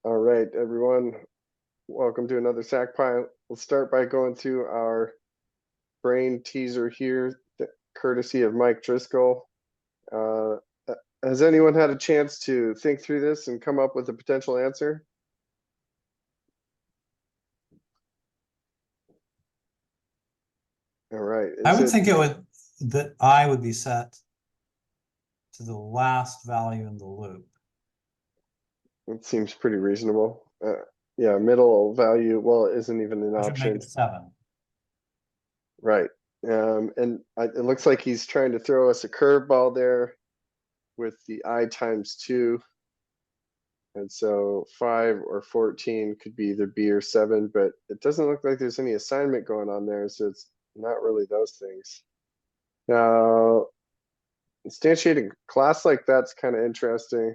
All right, everyone. Welcome to another SacPy. We'll start by going through our brain teaser here, courtesy of Mike Driscoll. Has anyone had a chance to think through this and come up with a potential answer? All right. I would think that I would be set to the last value in the loop. It seems pretty reasonable. Yeah, middle value, well, it isn't even an Which would make option. it 7. Right. And it looks like he's trying to throw us a curveball there with the I times 2. And so 5 or 14 could be either B or 7, but it doesn't look like there's any assignment going on there, so it's not really those things. Now, instantiating a class like that's kind of interesting.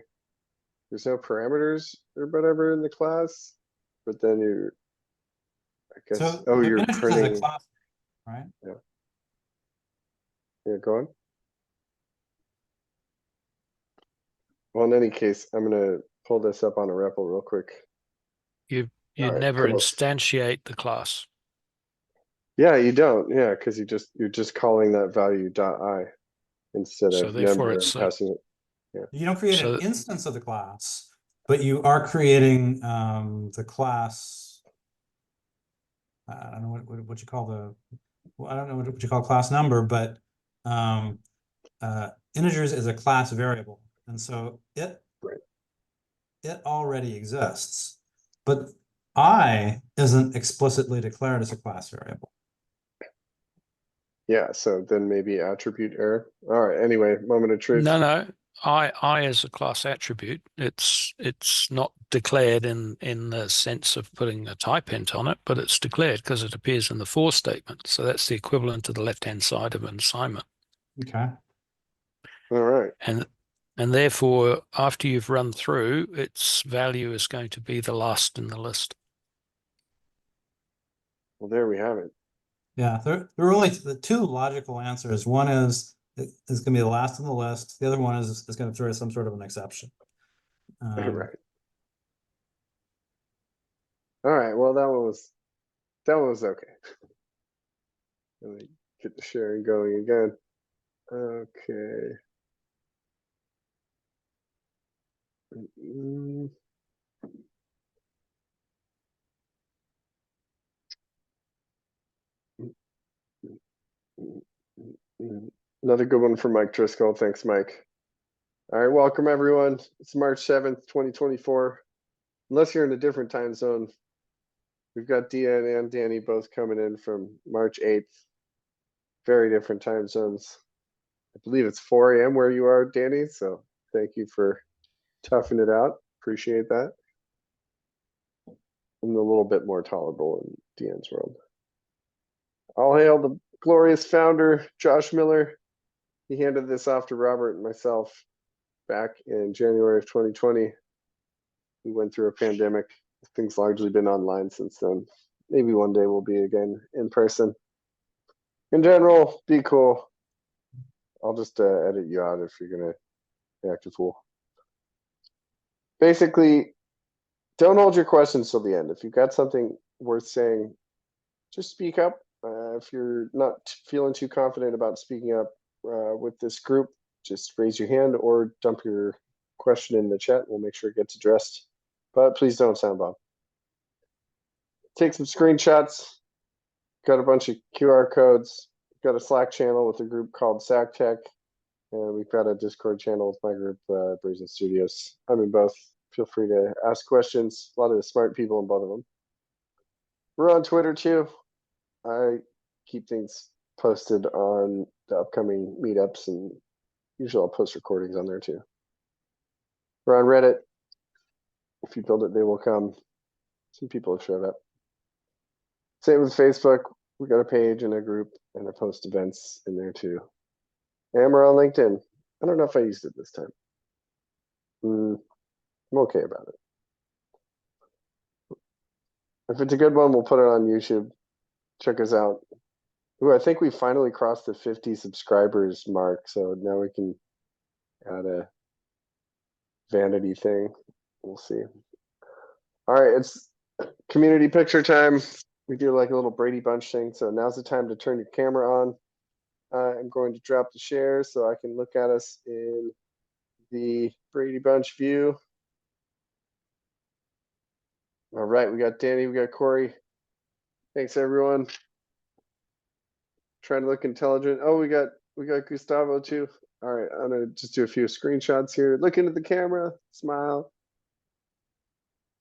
There's no parameters or whatever in the class, but then I guess, So oh, the you're integers printing. is a class, right? Yeah, go on. Well, in any case, I'm gonna pull this up on a REPL real quick. You right, never instantiate the class. Yeah, you don't. Yeah, because you're just calling that value .i instead So of therefore number it's and passing it. Yeah. You don't create an instance of the class, but you are creating the class. I don't know what you call I don't know what you call class number, but integers is a class variable, and so it already exists, but I isn't explicitly declared as a class variable. Yeah, so then maybe attribute error. All right, anyway, moment of truth. No. I as a class attribute, it's not declared in the sense of putting a type int on it, but it's declared because it appears in the for statement. So that's the equivalent to the left-hand side of an assignment. Okay. All right. And therefore, after you've run through, its value is going to be the last in the list. Well, there we have it. Yeah, there are only the two logical answers. One is it's going to be the last on the list. The other one is going to throw some sort of an exception. Right. All right. Well, that one was okay. Let me get the sharing going again. Okay. Another good one from Mike Driscoll. Thanks, Mike. All right, welcome everyone. It's March 7th, 2024. Unless you're in a different time zone, we've got Deanne and Danny both coming in from March 8th. Very different time zones. I believe it's 4 a.m. where you are, Danny. So thank you for toughing it out. Appreciate that. And a little bit more tolerable in Deanne's world. All hail the glorious founder, Josh Miller. He handed this off to Robert and myself back in January of 2020. We went through a pandemic. Things largely been online since then. Maybe one day we'll be again in person. In general, be cool. I'll just edit you out if you're gonna act a fool. Basically, don't hold your questions till the end. If you've got something worth saying, just speak up. If you're not feeling too confident about speaking up with this group, just raise your hand or dump your question in the chat. We'll make sure it gets addressed. But please don't sound bomb. Take some screenshots. Got a bunch of QR codes. Got a Slack channel with a group called SacTech. And we've got a Discord channel with my group, Brazen Studios. I'm in both. Feel free to ask questions. A lot of smart people in both of them. We're on Twitter too. I keep things posted on the upcoming meetups, and usually I'll post recordings on there too. We're on Reddit. If you build it, they will come. Some people have showed up. Same with Facebook. We got a page and a group, and I post events in there too. And we're on LinkedIn. I don't know if I used it this time. I'm okay about it. If it's a good one, we'll put it on YouTube. Check us out. Ooh, I think we finally crossed the 50 subscribers mark, so now we can add a vanity thing. We'll see. All right, it's community picture time. We do like a little Brady Bunch thing. So now's the time to turn your camera on. I'm going to drop the share so I can look at us in the Brady Bunch view. All right, we got Danny, we got Corey. Thanks everyone. Trying to look intelligent. Oh, we got Gustavo too. All right, I'm gonna just do a few screenshots here. Look into the camera, smile.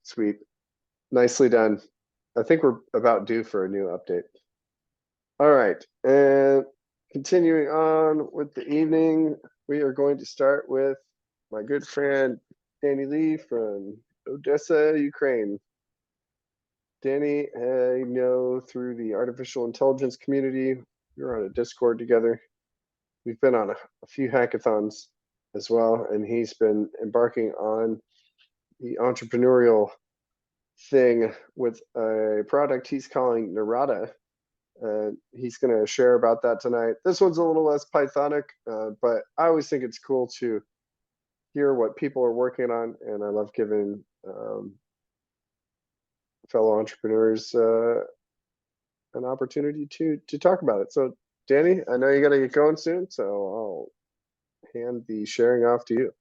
Sweet, nicely done. I think we're about due for a new update. All right, and continuing on with the evening, we are going to start with my good friend Danny Lee from Odessa, Ukraine. Danny, I know through the artificial intelligence community, we were on a Discord together. We've been on a few hackathons as well, and he's been embarking on the entrepreneurial thing with a product he's calling Naratta. He's going to share about that tonight. This one's a little less Pythonic, but I always think it's cool to hear what people are working on, and I love giving fellow entrepreneurs an opportunity to talk about it. So, Danny, I know you got to get going soon, so I'll hand the sharing off to you.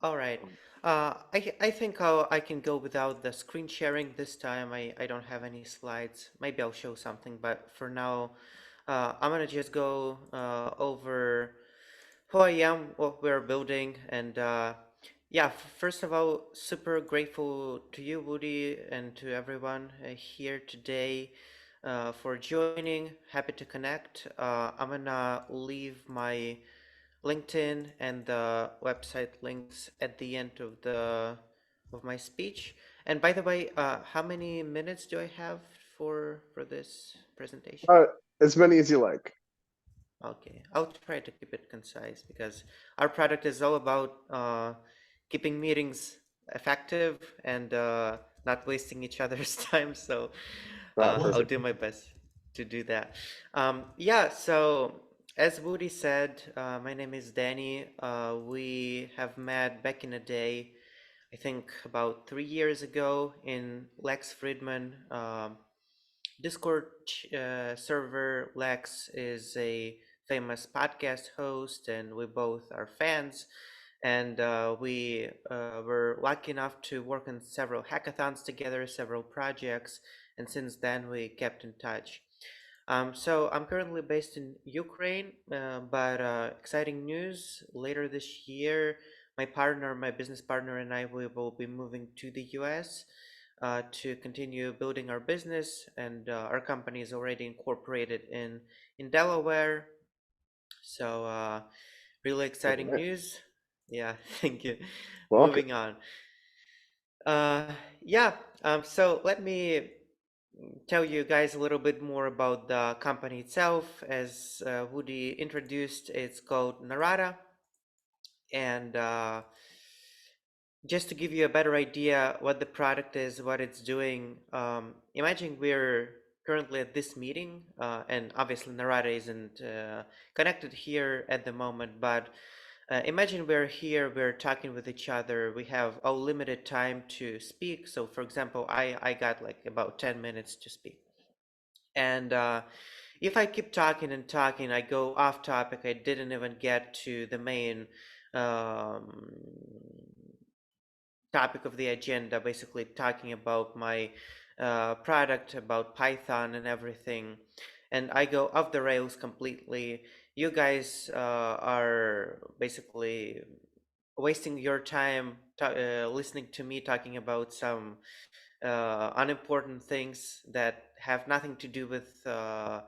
All right. I think I can go without the screen sharing this time. I don't have any slides. Maybe I'll show something, but for now, I'm gonna just go over who I am, what we're building, and yeah, first of all, super grateful to you, Woody, and to everyone here today for joining. Happy to connect. I'm gonna leave my LinkedIn and the website links at the end of my speech. And by the way, how many minutes do I have for this presentation? As many as you like. Okay, I'll try to keep it concise because our product is all about keeping meetings effective and not wasting each other's time. So I'll do my best to do that. Yeah, so as Woody said, my name is Danny. We have met back in the day, I think about 3 years ago in Lex Friedman Discord server. Lex is a famous podcast host, and we both are fans. And we were lucky enough to work on several hackathons together, several projects, and since then we kept in touch. So I'm currently based in Ukraine, but exciting news, later this year, my business partner and I, we will be moving to the US to continue building our business, and our company is already incorporated in Delaware. So really exciting news. Yeah, thank you. Welcome. Moving on. Yeah, so let me tell you guys a little bit more about the company itself. As Woody introduced, it's called Naratta, and just to give you a better idea what the product is, what it's doing, imagine we're currently at this meeting, and obviously Naratta isn't connected here at the moment, but imagine we're here, we're talking with each other, we have a limited time to speak. So for example, I got like about 10 minutes to speak. And if I keep talking and talking, I go off topic, I didn't even get to the main um, topic of the agenda, basically talking about my product, about Python and everything, and I go off the rails completely, you guys are basically wasting your time listening to me talking about some unimportant things that have nothing to do with the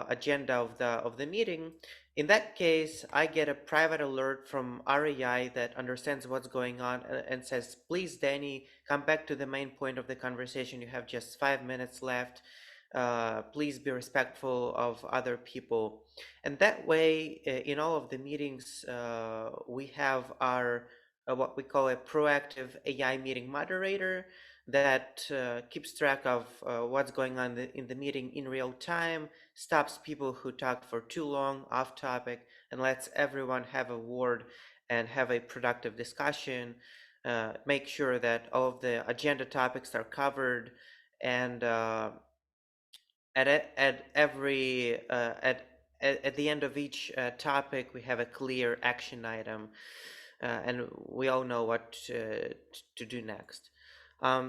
agenda of the meeting. In that case, I get a private alert from REI that understands what's going on and says, please, Danny, come back to the main point of the conversation. You have just 5 minutes left. Please be respectful of other people. And that way, in all of the meetings, we have our what we call a proactive AI meeting moderator that keeps track of what's going on in the meeting in real time, stops people who talk for too long off topic, and lets everyone have a word and have a productive discussion. Make sure that all of the agenda topics are covered, and at every at the end of each topic, we have a clear action item, and we all know what to do next.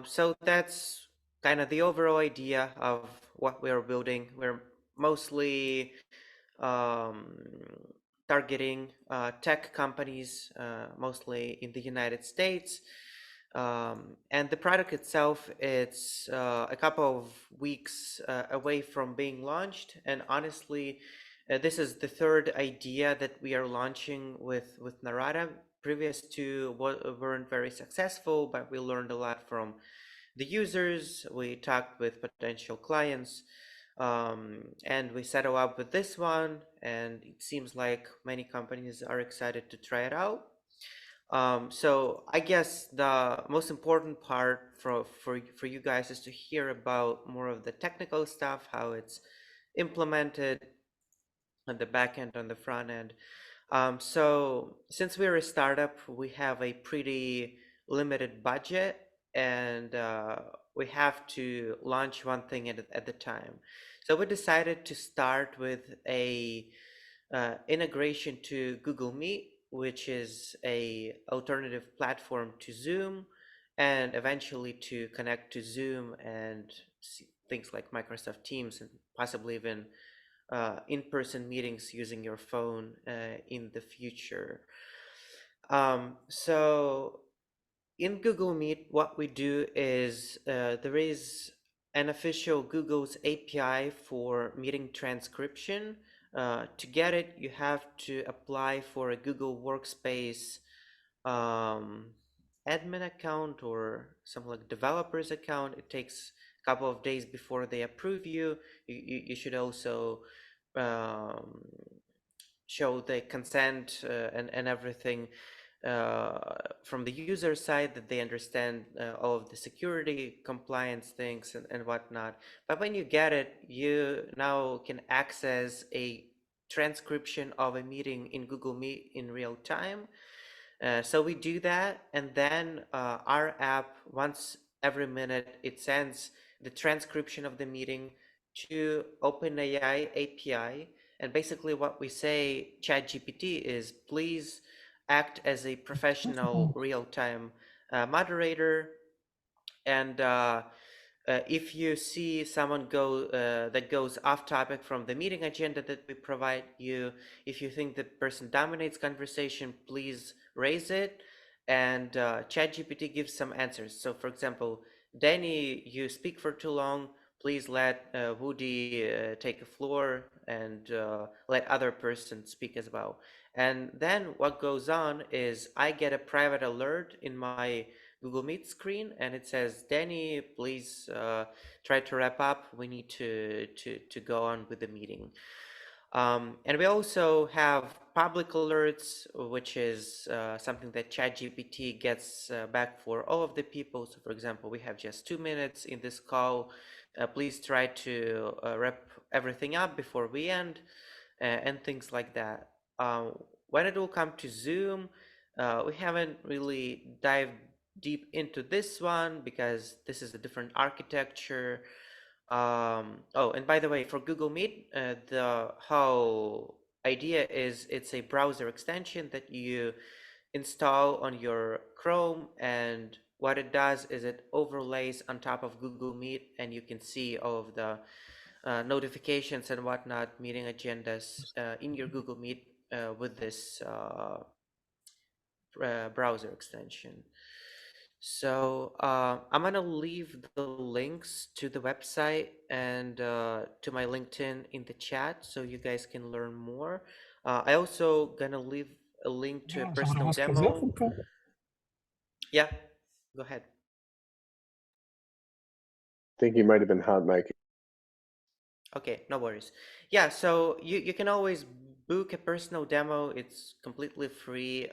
So that's kind of the overall idea of what we're building. We're mostly um, targeting tech companies, mostly in the United States. And the product itself, it's a couple of weeks away from being launched. And honestly, this is the third idea that we are launching with Naratta. Previous two weren't very successful, but we learned a lot from the users. We talked with potential clients, and we settled up with this one. And it seems like many companies are excited to try it out. So I guess the most important part for you guys is to hear about more of the technical stuff, how it's implemented on the back end, on the front end. So since we're a startup, we have a pretty limited budget, and we have to launch one thing at the time. So we decided to start with a integration to Google Meet, which is a alternative platform to Zoom, and eventually to connect to Zoom and things like Microsoft Teams, and possibly even in-person meetings using your phone in the future. So in Google Meet, what we do is there is an official Google's API for meeting transcription. To get it, you have to apply for a Google Workspace admin account or some like developer's account. It takes a couple of days before they approve you. You should also show the consent and everything from the user side, that they understand all of the security compliance things and whatnot. But when you get it, you now can access a transcription of a meeting in Google Meet in real time. So we do that, and then our app, once every minute, it sends the transcription of the meeting to OpenAI API. And basically what we say, ChatGPT, is please act as a professional real-time moderator. And if you see someone that goes off topic from the meeting agenda that we provide you, if you think the person dominates conversation, please raise it, and ChatGPT gives some answers. So for example, Danny, you speak for too long, please let Woody take the floor, and let other person speak as well. And then what goes on is I get a private alert in my Google Meet screen, and it says, Danny, please try to wrap up. We need to go on with the meeting. And we also have public alerts, which is something that ChatGPT gets back for all of the people. So for example, we have just 2 minutes in this call. Please try to wrap everything up before we end, and things like that. When it will come to Zoom, we haven't really dived deep into this one because this is a different architecture. Oh, and by the way, for Google Meet, the whole idea is it's a browser extension that you install on your Chrome, and what it does is it overlays on top of Google Meet, and you can see all of the notifications and whatnot, meeting agendas in your Google Meet with this browser extension. So I'm gonna leave the links to the website and to my LinkedIn in the chat, so you guys can learn more. I also gonna leave a link to a personal demo. Yeah, go ahead. I think you might have been hot mic. Okay, no worries. Yeah, so you can always book a personal demo. It's completely free.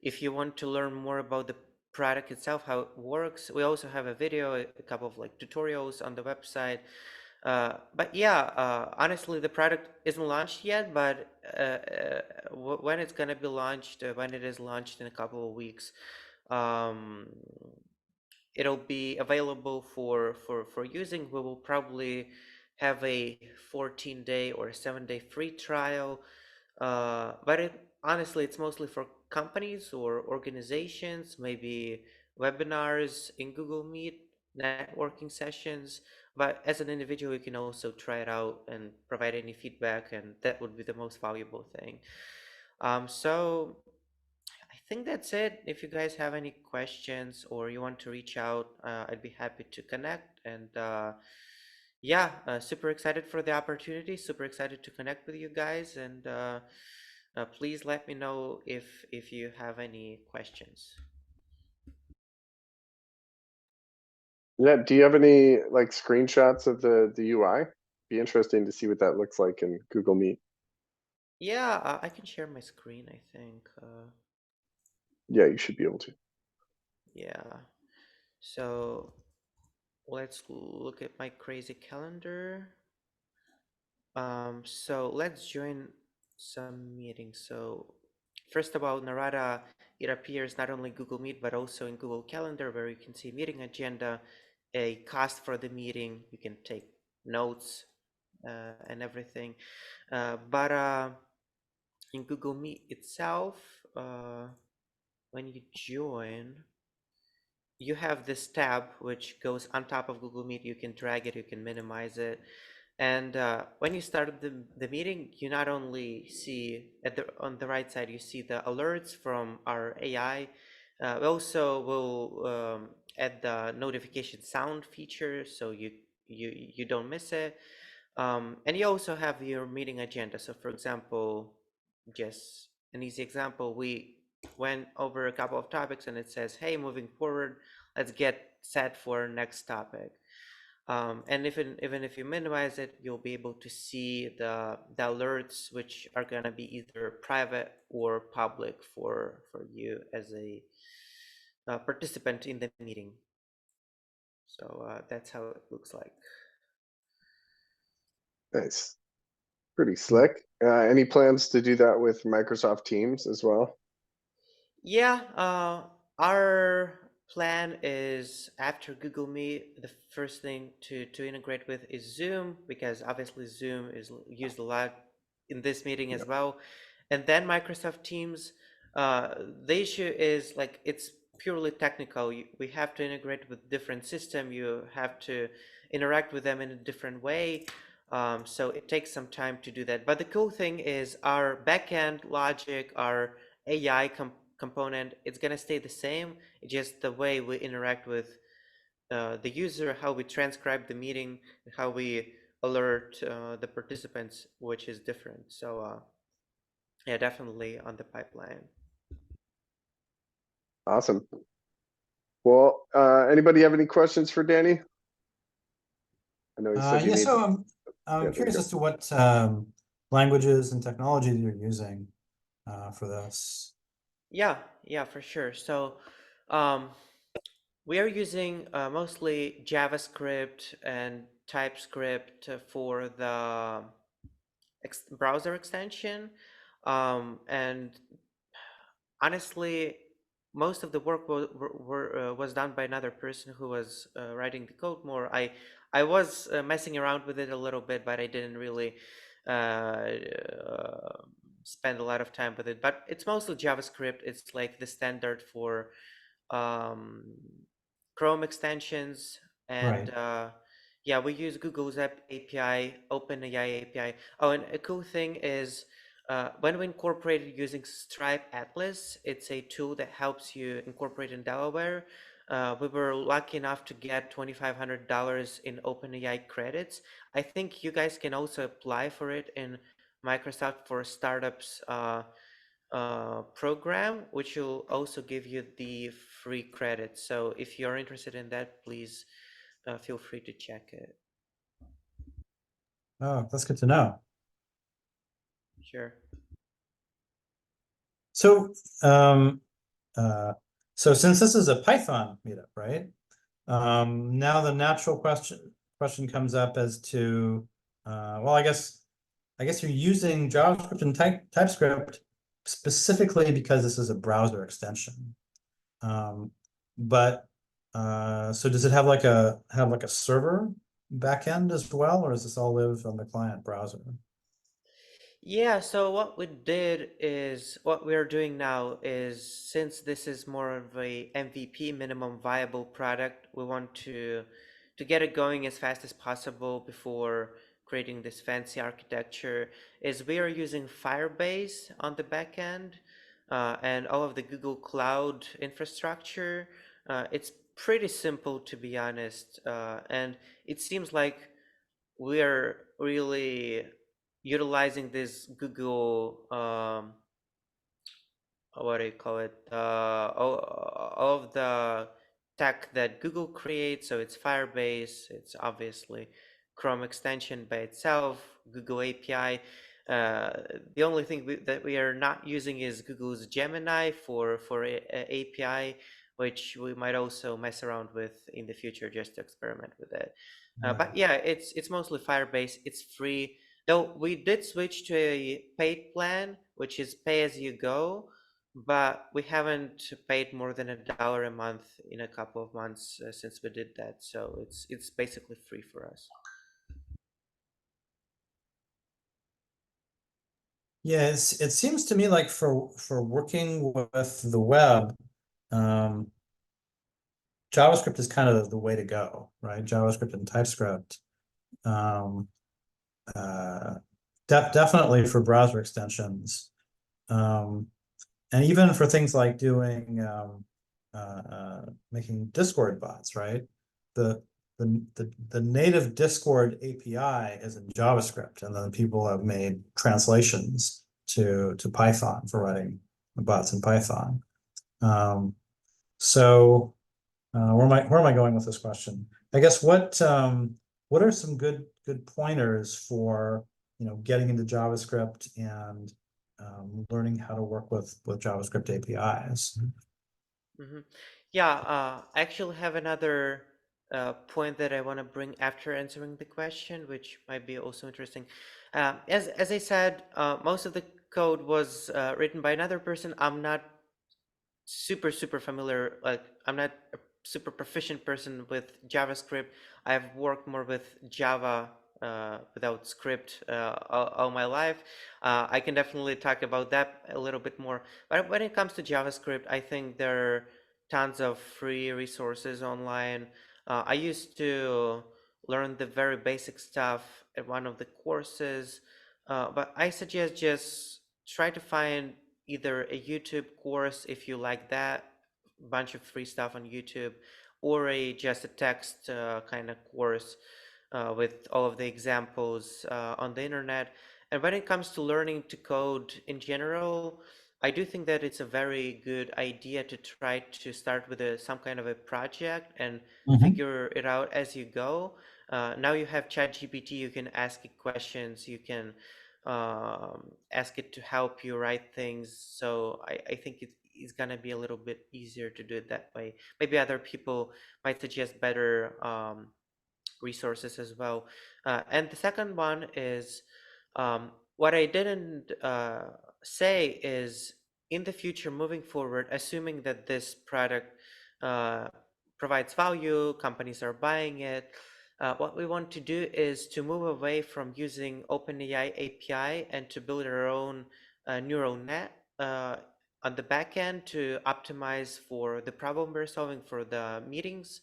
If you want to learn more about the product itself, how it works. We also have a video, a couple of like tutorials on the website. But yeah, honestly, the product isn't launched yet, but when it's gonna be launched, when it is launched in a couple of weeks, um, it'll be available for using. We will probably have a 14-day or 7-day free trial, but honestly, it's mostly for companies or organizations, maybe webinars in Google Meet, networking sessions. But as an individual, you can also try it out and provide any feedback, and that would be the most valuable thing. So I think that's it. If you guys have any questions or you want to reach out, I'd be happy to connect. And yeah, super excited for the opportunity, super excited to connect with you guys. And please let me know if you have any questions. Yeah, do you have any like screenshots of the UI? Be interesting to see what that looks like in Google Meet. Yeah, I can share my screen, I think. Yeah, you should be able to. Yeah. So let's look at my crazy calendar. So let's join some meetings. So first of all, Naratta, it appears not only Google Meet, but also in Google Calendar, where you can see meeting agenda, a cost for the meeting, you can take notes and everything. But in Google Meet itself, when you join, you have this tab which goes on top of Google Meet. You can drag it, you can minimize it. And when you start the meeting, you not only see on the right side, you see the alerts from our AI. We also will add the notification sound feature, so you don't miss it. And you also have your meeting agenda. So for example, just an easy example, we went over a couple of topics and it says, hey, moving forward, let's get set for next topic. And even if you minimize it, you'll be able to see the alerts, which are going to be either private or public for you as a participant in the meeting. So that's how it looks like. Nice. Pretty slick. Any plans to do that with Microsoft Teams as well? Yeah, our plan is after Google Meet, the first thing to integrate with is Zoom, because obviously Zoom is used a lot in this meeting as well. And then Microsoft Teams, the issue is like it's purely technical. We have to integrate with different system. You have to interact with them in a different way. So it takes some time to do that. But the cool thing is our backend logic, our AI component, it's going to stay the same. It's just the way we interact with the user, how we transcribe the meeting, how we alert the participants, which is different. So yeah, definitely on the pipeline. Awesome. Well, anybody have any questions for Danny? I know he said you Yeah, need. so Yeah, I'm there you curious go. as to what languages and technology that you're using for this. Yeah, for sure. So we are using mostly JavaScript and TypeScript for the browser extension. And honestly, most of the work was done by another person who was writing the code more. I was messing around with it a little bit, but I didn't really spend a lot of time with it. But it's mostly JavaScript. It's like the standard for um, Chrome extensions, and Right. yeah, we use Google's API, OpenAI API. Oh, and a cool thing is when we incorporated using Stripe Atlas, it's a tool that helps you incorporate in Delaware. We were lucky enough to get $2,500 in OpenAI credits. I think you guys can also apply for it in Microsoft for Startups program, which will also give you the free credit. So if you're interested in that, please feel free to check it. Oh, that's good to know. Sure. So, uh, So since this is a Python meetup, right? Now the natural question comes up as to, well, I guess you're using JavaScript and TypeScript specifically because this is a browser extension. But so does it have like a server backend as well, or does this all live on the client browser? Yeah, so what we did is what we're doing now is, since this is more of a MVP, minimum viable product, we want to get it going as fast as possible before creating this fancy architecture. Is we are using Firebase on the back end, and all of the Google Cloud infrastructure. It's pretty simple, to be honest, and it seems like we're really utilizing this Google, what do you call it? All of the tech that Google creates. So it's Firebase, it's obviously Chrome extension by itself, Google API. The only thing that we are not using is Google's Gemini for API, which we might also mess around with in the future just to experiment with it. But yeah, it's mostly Firebase. It's free. Though we did switch to a paid plan, which is pay as you go, but we haven't paid more than $1 a month in a couple of months since we did that. So it's basically free for us. Yeah, it seems to me like for working with the web, JavaScript is kind of the way to go, right? JavaScript and TypeScript. Definitely for browser extensions. And even for things like doing making Discord bots, right? The native Discord API is in JavaScript, and then people have made translations to Python for writing bots in Python. So where am I going with this question? I guess what are some good pointers for getting into JavaScript and learning how to work with JavaScript APIs? Mm-hmm. Yeah, I actually have another point that I want to bring after answering the question, which might be also interesting. As I said, most of the code was written by another person. I'm not super familiar, like I'm not a super proficient person with JavaScript. I've worked more with Java without script all my life. I can definitely talk about that a little bit more, but when it comes to JavaScript, I think there are tons of free resources online. I used to learn the very basic stuff at one of the courses, but I suggest just try to find either a YouTube course if you like that, bunch of free stuff on YouTube, or just a text kind of course with all of the examples on the internet. And when it comes to learning to code in general, I do think that it's a very good idea to try to start with some kind of a project and figure it out as you go. Now you have ChatGPT, you can ask it questions, you can ask it to help you write things. So I think it's gonna be a little bit easier to do it that way. Maybe other people might suggest better resources as well. And the second one is what I didn't say is, in the future, moving forward, assuming that this product provides value, companies are buying it, what we want to do is to move away from using OpenAI API and to build our own neural net on the back end to optimize for the problem we're solving for the meetings.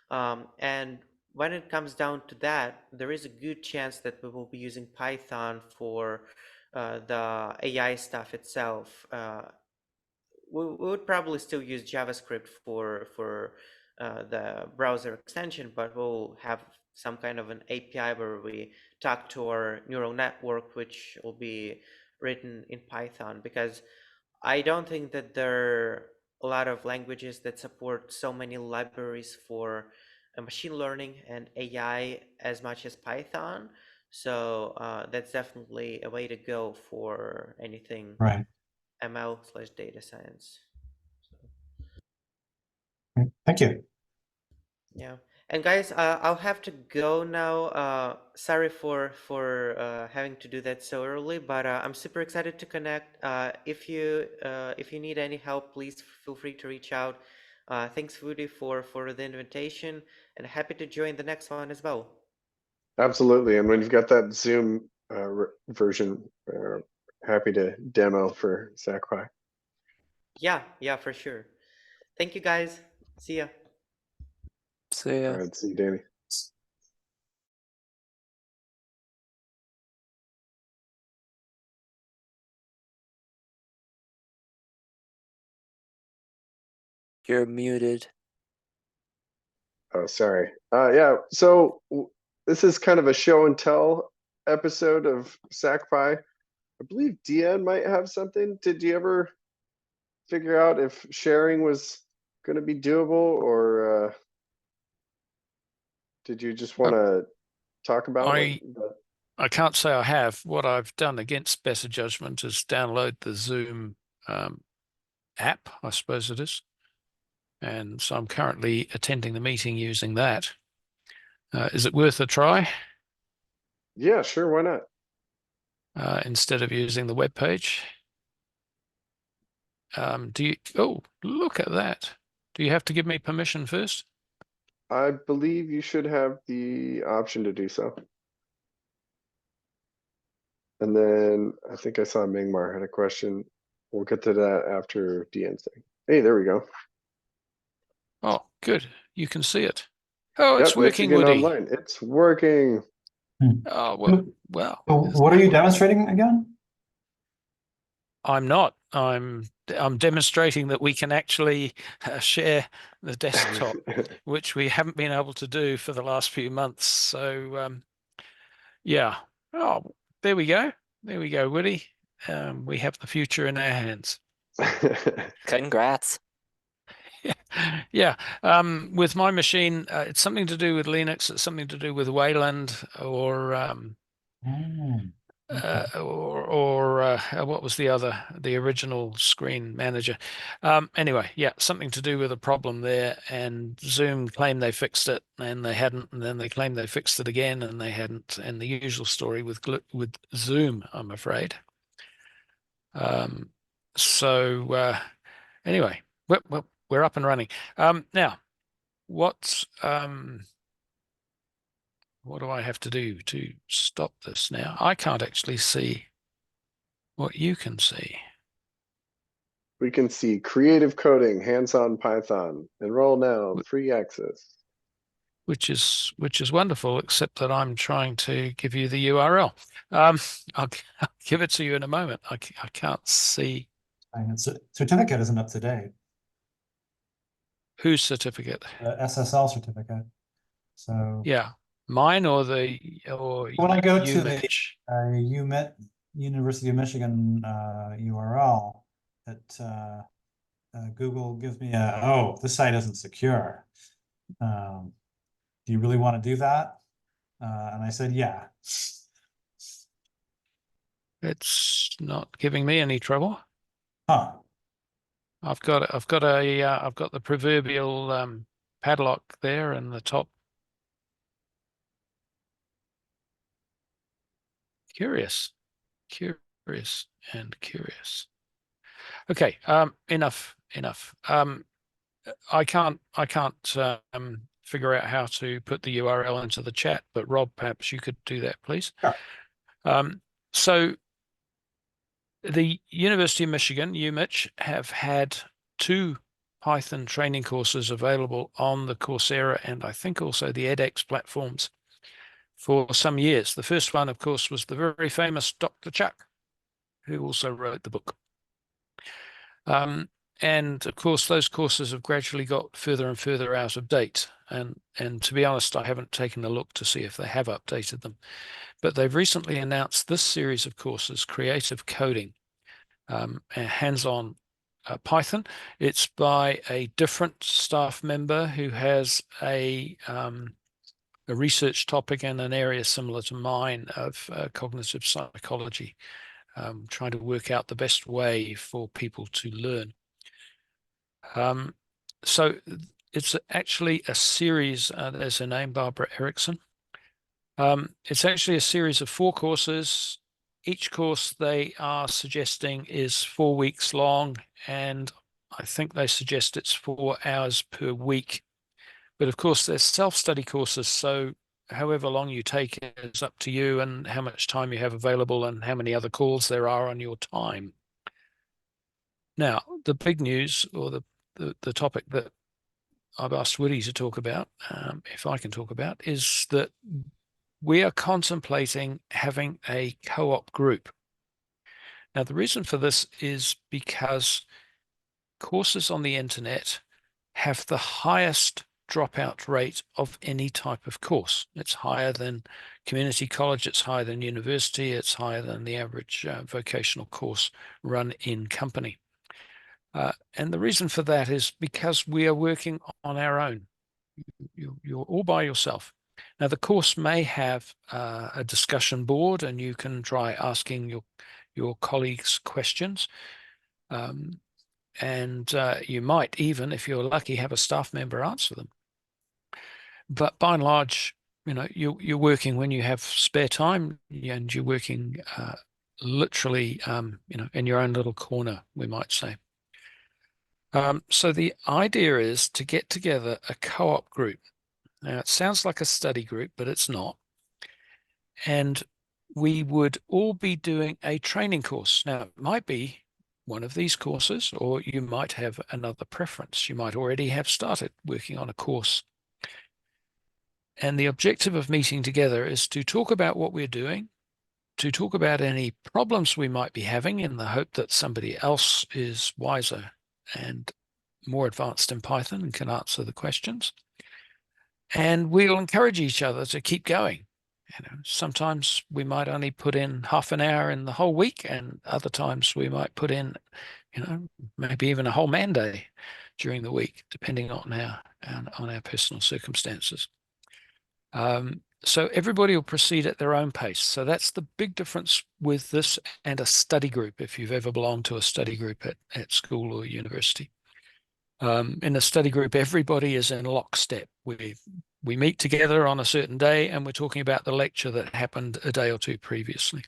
And when it comes down to that, there is a good chance that we will be using Python for the AI stuff itself. We would probably still use JavaScript for the browser extension, but we'll have some kind of an API where we talk to our neural network, which will be written in Python, because I don't think that there are a lot of languages that support so many libraries for machine learning and AI as much as Python. So that's definitely a way to go for anything Right. ML/data science. Thank you. Yeah. And guys, I'll have to go now. Sorry for having to do that so early, but I'm super excited to connect. If you need any help, please feel free to reach out. Thanks, Woody, for the invitation, and happy to join the next one as well. Absolutely. And when you've got that Zoom version, happy to demo for SacPy. Yeah, for sure. Thank you, guys. See ya. See ya. All right, see you, Danny. You're muted. Oh, sorry. Yeah, so this is kind of a show and tell episode of SacPy. I believe Deanne might have something. Did you ever figure out if sharing was going to be doable, or did you just want to talk about I can't say I have. What I've done against better judgment is download the Zoom app, I suppose it is. And so I'm currently attending the meeting using that. Is it worth a try? Yeah, sure, why not? Instead of using the web page? Oh, look at that. Do you have to give me permission first? I believe you should have the option to do so. And then I think I saw Mingmar had a question. We'll get to that after Deanne's thing. Hey, there we go. Oh, good. You can see it. Oh, it's Yep, working, Michigan Woody. Online. It's working. Oh, well. So what are you demonstrating again? I'm not. I'm demonstrating that we can actually share the desktop, which we haven't been able to do for the last few months. So yeah. Oh, there we go. There we go, Woody. We have the future in our hands. Congrats. Yeah. With my machine, it's something to do with Linux. It's something to do with Wayland or what was the original screen manager? Anyway, yeah, something to do with a problem there. And Zoom claimed they fixed it, and they hadn't. And then they claimed they fixed it again, and they hadn't. And the usual story with Zoom, I'm afraid. So anyway, we're up and running. Now, what do I have to do to stop this now? I can't actually see what you can see. We can see creative coding, hands-on Python, enroll now, free access. Which is wonderful, except that I'm trying to give you the URL. I'll give it to you in a moment. I can't see. Certificate isn't up to date. Whose certificate? The SSL certificate. So Yeah, mine or when I go to the UMich? University of Michigan URL, that Google gives me this site isn't secure. Do you really want to do that? And I said, yeah. It's not giving me any trouble. Huh. I've got the proverbial padlock there in the top. Curious. Okay, enough. I can't figure out how to put the URL into the chat, but Rob, perhaps you could do that, please. Sure. So the University of Michigan, UMich, have had 2 Python training courses available on the Coursera and I think also the edX platforms for some years. The first one, of course, was the very famous Dr. Chuck, who also wrote the book. And of course, those courses have gradually got further and further out of date. And to be honest, I haven't taken a look to see if they have updated them. But they've recently announced this series of courses, Creative Coding, hands-on Python. It's by a different staff member who has a research topic in an area similar to mine of cognitive psychology, trying to work out the best way for people to learn. So it's actually a series. There's her name, Barbara Erickson. It's actually a series of 4 courses. Each course they are suggesting is 4 weeks long, and I think they suggest it's 4 hours per week. But of course, they're self-study courses, so however long you take it is up to you and how much time you have available and how many other calls there are on your time. Now, the big news, or the topic that I've asked Woody to talk about, if I can talk about, is that we are contemplating having a co-op group. Now, the reason for this is because courses on the internet have the highest dropout rate of any type of course. It's higher than community college, it's higher than university, it's higher than the average vocational course run in company. And the reason for that is because we are working on our own. You're all by yourself. Now, the course may have a discussion board, and you can try asking your colleagues questions. And you might even, if you're lucky, have a staff member answer them. But by and large, you're working when you have spare time, and you're working literally, in your own little corner, we might say. So the idea is to get together a co-op group. Now, it sounds like a study group, but it's not. And we would all be doing a training course. Now, it might be one of these courses, or you might have another preference. You might already have started working on a course. And the objective of meeting together is to talk about what we're doing, to talk about any problems we might be having in the hope that somebody else is wiser and more advanced in Python and can answer the questions. And we'll encourage each other to keep going. Sometimes we might only put in half an hour in the whole week, and other times we might put in, maybe even a whole man day during the week, depending on our personal circumstances. So everybody will proceed at their own pace. So that's the big difference with this and a study group, if you've ever belonged to a study group at school or university. In a study group, everybody is in lockstep. We meet together on a certain day, and we're talking about the lecture that happened a day or two previously.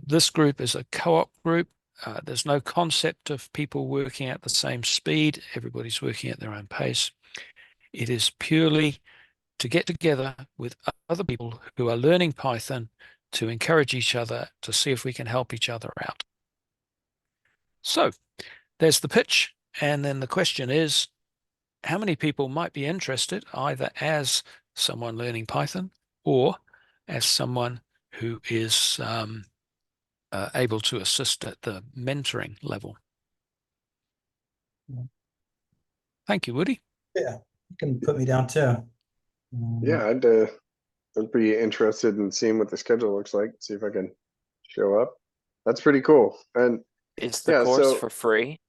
This group is a co-op group. There's no concept of people working at the same speed. Everybody's working at their own pace. It is purely to get together with other people who are learning Python, to encourage each other, to see if we can help each other out. So there's the pitch. And then the question is, how many people might be interested, either as someone learning Python or as someone who is able to assist at the mentoring level? Thank you, Woody. Yeah, you can put me down too. Yeah, I'd be interested in seeing what the schedule looks like, see if I can show up. That's pretty cool. And Is the yeah, course so for free?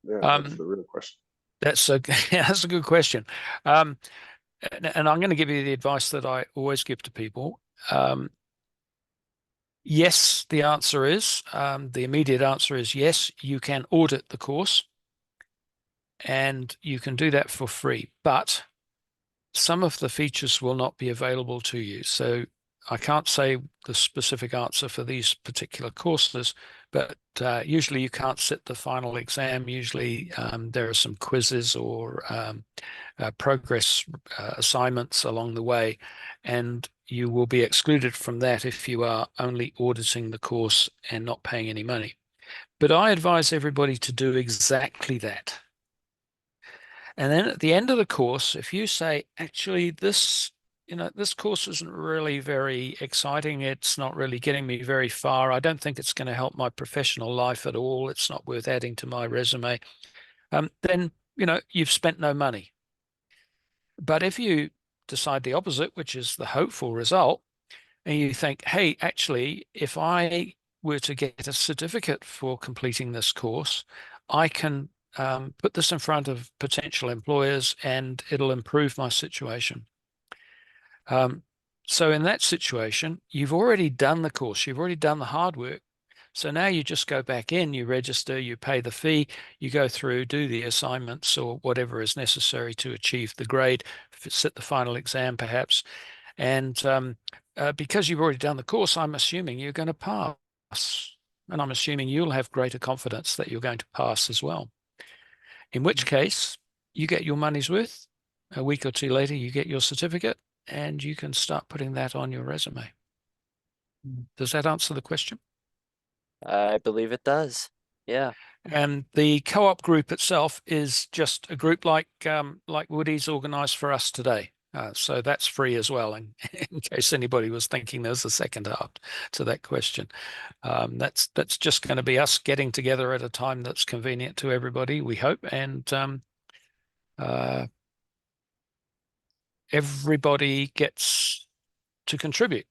yeah, that's the real question. That's a good question. And I'm going to give you the advice that I always give to people. Yes, the answer is, the immediate answer is yes, you can audit the course, and you can do that for free, but some of the features will not be available to you. So I can't say the specific answer for these particular courses, but usually you can't sit the final exam. Usually there are some quizzes or progress assignments along the way, and you will be excluded from that if you are only auditing the course and not paying any money. But I advise everybody to do exactly that. And then at the end of the course, if you say, actually, this course isn't really very exciting, it's not really getting me very far, I don't think it's going to help my professional life at all, it's not worth adding to my resume, then, you've spent no money. But if you decide the opposite, which is the hopeful result, and you think, hey, actually, if I were to get a certificate for completing this course, I can put this in front of potential employers and it'll improve my situation. So in that situation, you've already done the course, you've already done the hard work. So now you just go back in, you register, you pay the fee, you go through, do the assignments or whatever is necessary to achieve the grade, sit the final exam perhaps. And because you've already done the course, I'm assuming you're going to pass. And I'm assuming you'll have greater confidence that you're going to pass as well. In which case, you get your money's worth. A week or two later, you get your certificate and you can start putting that on your resume. Does that answer the question? I believe it does. Yeah. And the co-op group itself is just a group like Woody's organized for us today. So that's free as well, in case anybody was thinking there's a second half to that question. That's just going to be us getting together at a time that's convenient to everybody, we hope, and everybody gets to contribute.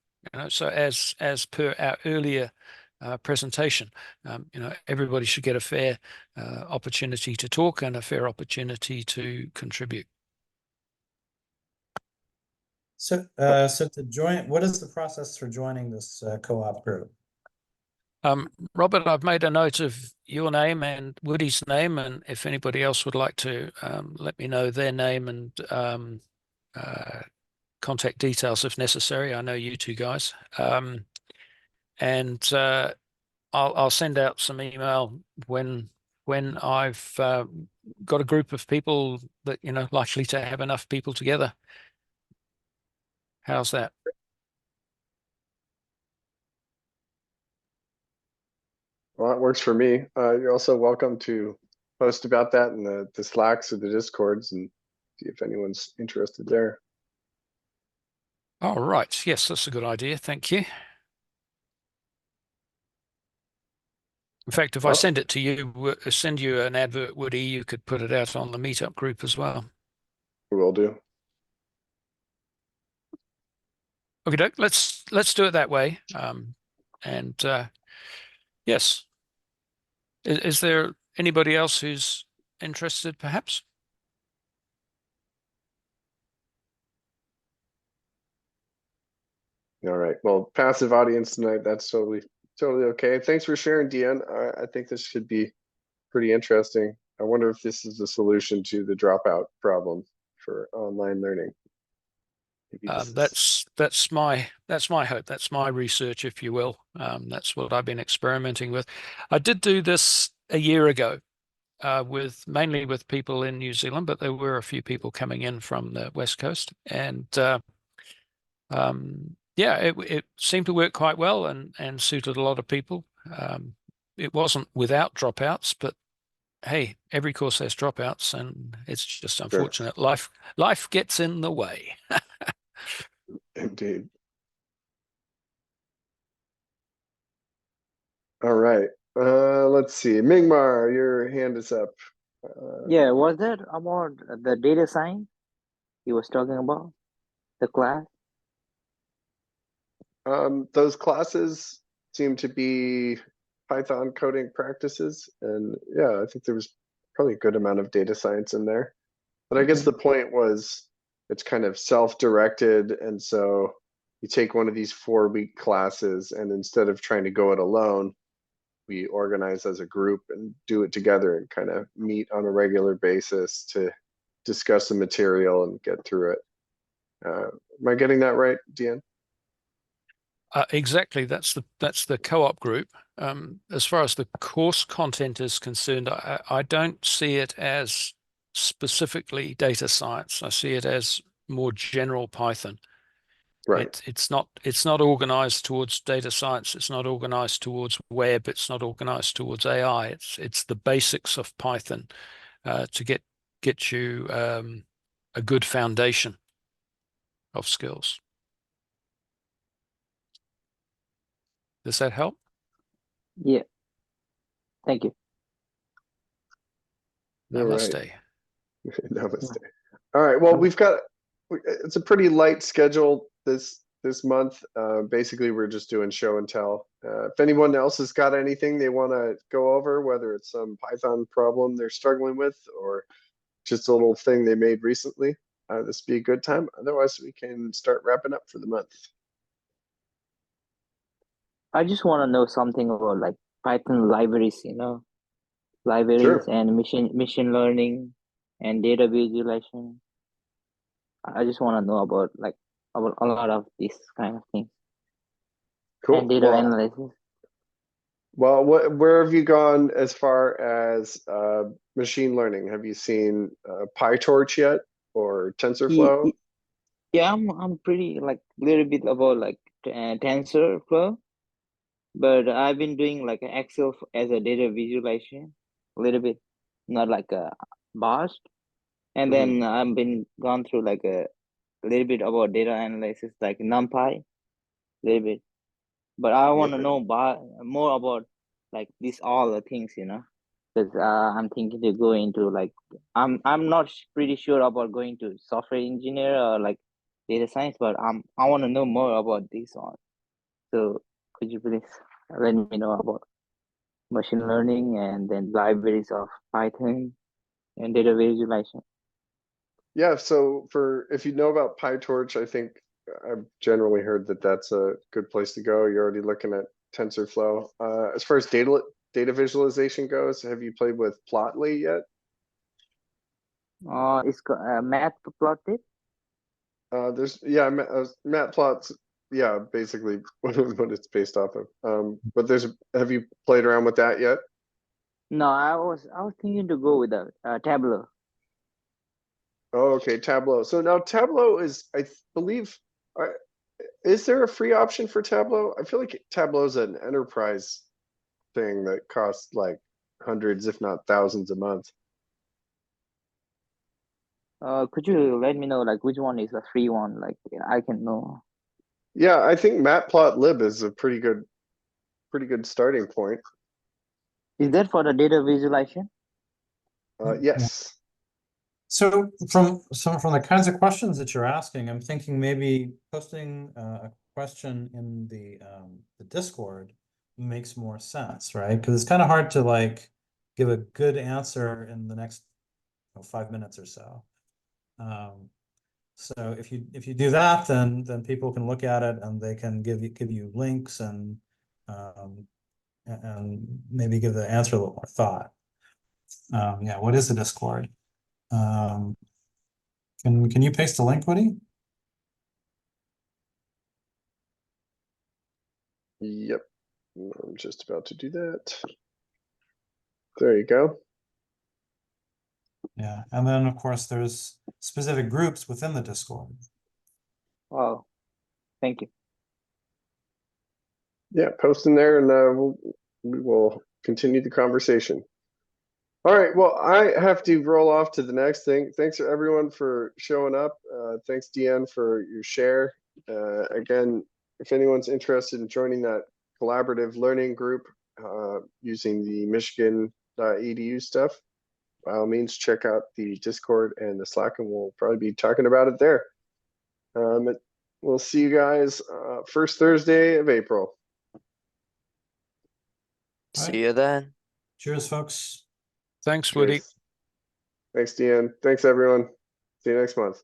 So as per our earlier presentation, everybody should get a fair opportunity to talk and a fair opportunity to contribute. So, so to join, what is the process for joining this co-op group? Robert, I've made a note of your name and Woody's name, and if anybody else would like to let me know their name and contact details if necessary. I know you two guys. And I'll send out some email when I've got a group of people that, likely to have enough people together. How's that? Well, that works for me. You're also welcome to post about that in the Slacks or the Discords and see if anyone's interested there. All right. Yes, that's a good idea. Thank you. In fact, if I send it to you, send you an advert, Woody, you could put it out on the meetup group as well. We will do. Okay, let's do it that way. Yes. Is there anybody else who's interested, perhaps? All right. Well, passive audience tonight. That's totally okay. Thanks for sharing, Deanne. I think this should be pretty interesting. I wonder if this is the solution to the dropout problem for online learning. That's my hope. That's my research, if you will. That's what I've been experimenting with. I did do this a year ago mainly with people in New Zealand, but there were a few people coming in from the West Coast, and yeah, it seemed to work quite well and suited a lot of people. It wasn't without dropouts, but hey, every course has dropouts, and it's just unfortunate. Sure. Life gets in the way. Indeed. All right. Let's see. Mingmar, your hand is up. Yeah, was that about the data science he was talking about? The class? Those classes seem to be Python coding practices. And yeah, I think there was probably a good amount of data science in there. But I guess the point was it's kind of self-directed. And so you take one of these 4-week classes, and instead of trying to go it alone, we organize as a group and do it together and kind of meet on a regular basis to discuss the material and get through it. Am I getting that right, Deanne? Exactly. That's the co-op group. As far as the course content is concerned, I don't see it as specifically data science. I see it as more general Python. Right. It's not organized towards data science. It's not organized towards web. It's not organized towards AI. It's the basics of Python to get you a good foundation of skills. Does that help? Yeah. Thank you. Namaste. Right. Namaste. All right. Well, it's a pretty light schedule this month. Basically, we're just doing show and tell. If anyone else has got anything they want to go over, whether it's some Python problem they're struggling with or just a little thing they made recently, this would be a good time. Otherwise, we can start wrapping up for the month. I just want to know something about like Python libraries, libraries Sure. and machine learning and data visualization. I just want to know about about a lot of these kind of things Cool. and data Well, analysis. well, where have you gone as far as machine learning? Have you seen PyTorch yet or Ye- TensorFlow? ye- Yeah, I'm pretty little bit about TensorFlow, but I've been doing like Excel as a data visualization a little bit, not like a BAST. And Mhm. then I've been gone through like a little bit about data analysis, like NumPy, a little bit. But I want to Okay. know more about like these all the things, because I'm thinking to go into I'm not pretty sure about going to software engineer or like data science, but I want to know more about this one. So could you please let me know about machine learning and then libraries of Python and data visualization? Yeah, so if you know about PyTorch, I think I've generally heard that that's a good place to go. You're already looking at TensorFlow. As far as data visualization goes, have you played with Plotly yet? It's Matplotlib. There's Matplot's basically what it's based off of. But have you played around with that yet? No, I was thinking to go with a Tableau. Oh, okay, Tableau. So now Tableau is, I believe, is there a free option for Tableau? I feel like Tableau is an enterprise thing that costs like hundreds, if not thousands a month. Could you let me know like which one is a free one? Like I can know. Yeah, I think Matplotlib is a pretty good starting point. Is that for the data visualization? Yes. So from the kinds of questions that you're asking, I'm thinking maybe posting a question in the Discord makes more sense, right? Because it's kind of hard to like give a good answer in the next 5 minutes or so. So if you do that, then people can look at it and they can give you links and maybe give the answer a little more thought. Yeah, what is the Discord? Can you paste the link, Woody? Yep. I'm just about to do that. There you go. Yeah, and then of course there's specific groups within the Discord. Wow, thank you. Yeah, post in there and we will continue the conversation. All right, well, I have to roll off to the next thing. Thanks for everyone for showing up. Thanks, Deanne, for your share. Again, if anyone's interested in joining that collaborative learning group using the Michigan.edu stuff, by all means, check out the Discord and the Slack, and we'll probably be talking about it there. We'll see you guys first Thursday of April. See you then. Cheers, folks. Thanks, Woody. Cheers. Thanks, Deanne. Thanks, everyone. See you next month.